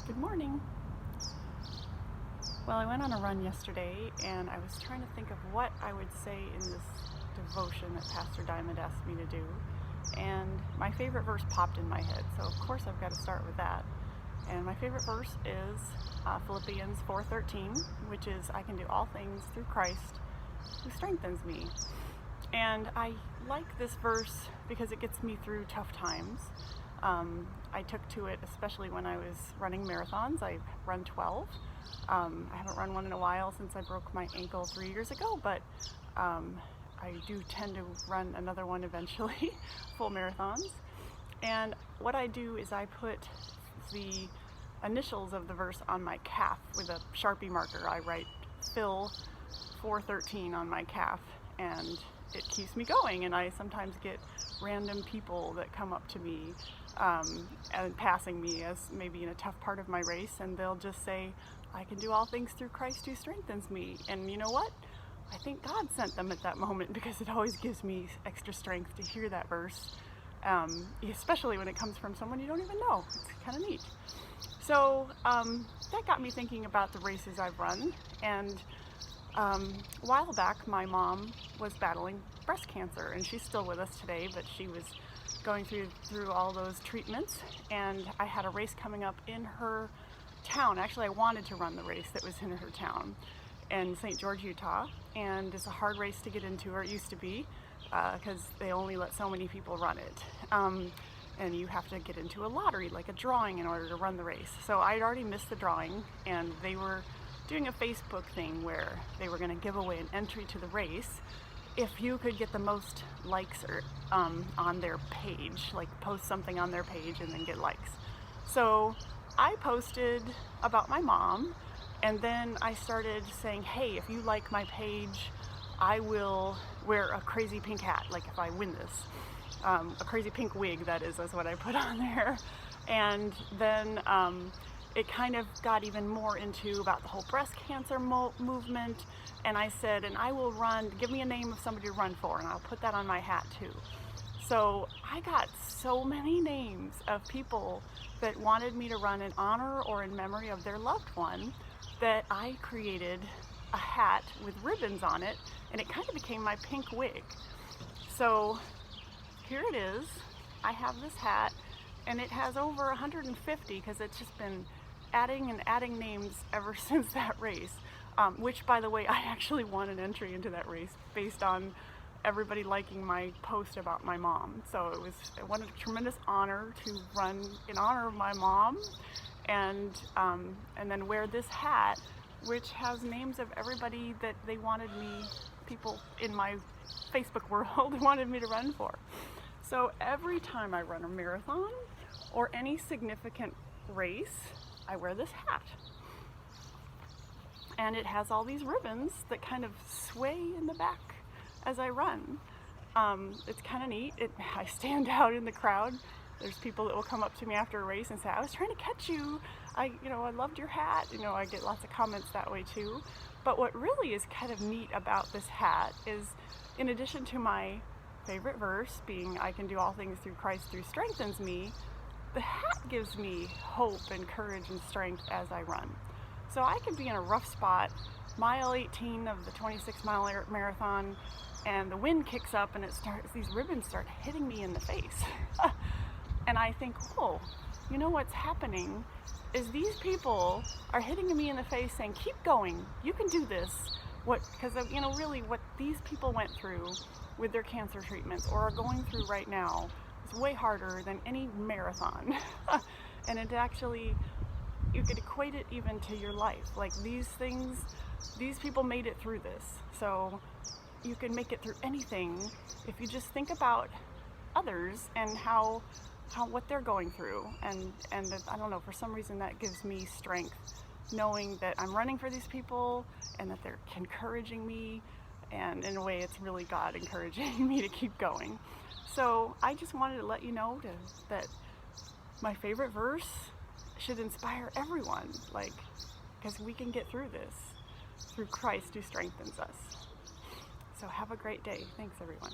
Good morning. Well, I went on a run yesterday and I was trying to think of what I would say in this devotion that Pastor Diamond asked me to do. And my favorite verse popped in my head, so of course I've got to start with that. And my favorite verse is Philippians 4:13, which is, I can do all things through Christ who strengthens me. And I like this verse because it gets me through tough times. I took to it, especially when I was running marathons. I've run 12. I haven't run one in a while since I broke my ankle 3 years ago, but I do tend to run another one eventually, full marathons. And what I do is I put the initials of the verse on my calf with a Sharpie marker. I write Phil 4:13 on my calf, and it keeps me going. And I sometimes get random people that come up to me and passing me as maybe in a tough part of my race, and they'll just say, I can do all things through Christ who strengthens me. And you know what? I think God sent them at that moment, because it always gives me extra strength to hear that verse, especially when it comes from someone you don't even know. It's kind of neat. So that got me thinking about the races I've run. And a while back, my mom was battling breast cancer, and she's still with us today, but she was going through all those treatments, and I had a race coming up in her town. Actually, I wanted to run the race that was in her town in St. George, Utah, and it's a hard race to get into, or it used to be, because they only let so many people run it. And you have to get into a lottery, like a drawing, in order to run the race. So I'd already missed the drawing, and they were doing a Facebook thing where they were going to give away an entry to the race if you could get the most likes or on their page, like post something on their page and then get likes. So I posted about my mom, and then I started saying, hey, if you like my page, I will wear a crazy pink hat, like if I win this. A crazy pink wig, that is what I put on there. And then it kind of got even more into about the whole breast cancer movement. And I said, and I will run, give me a name of somebody to run for, and I'll put that on my hat too. So I got so many names of people that wanted me to run in honor or in memory of their loved one, that I created a hat with ribbons on it, and it kind of became my pink wig. So here it is. I have this hat, and it has over 150, because it's just been adding and adding names ever since that race, which, by the way, I actually won an entry into that race based on everybody liking my post about my mom. So it was a tremendous honor to run in honor of my mom, and then wear this hat, which has names of everybody that they wanted me, people in my Facebook world wanted me to run for. So every time I run a marathon or any significant race, I wear this hat. And it has all these ribbons that kind of sway in the back as I run. It's kind of neat. I stand out in the crowd. There's people that will come up to me after a race and say, I was trying to catch you. I loved your hat. I get lots of comments that way too. But what really is kind of neat about this hat is, in addition to my favorite verse being, I can do all things through Christ who strengthens me, the hat gives me hope and courage and strength as I run. So I can be in a rough spot, mile 18 of the 26-mile marathon, and the wind kicks up and these ribbons start hitting me in the face. And I think, oh, you know what's happening is these people are hitting me in the face saying, keep going, you can do this. Because really what these people went through with their cancer treatments, or are going through right now, is way harder than any marathon. And it actually, you could equate it even to your life. Like these people made it through this. So you can make it through anything if you just think about others and how what they're going through. And I don't know, for some reason that gives me strength, knowing that I'm running for these people and that they're encouraging me, and in a way it's really God encouraging me to keep going. So I just wanted to let you know that my favorite verse should inspire everyone, because we can get through this through Christ who strengthens us. So have a great day. Thanks, everyone.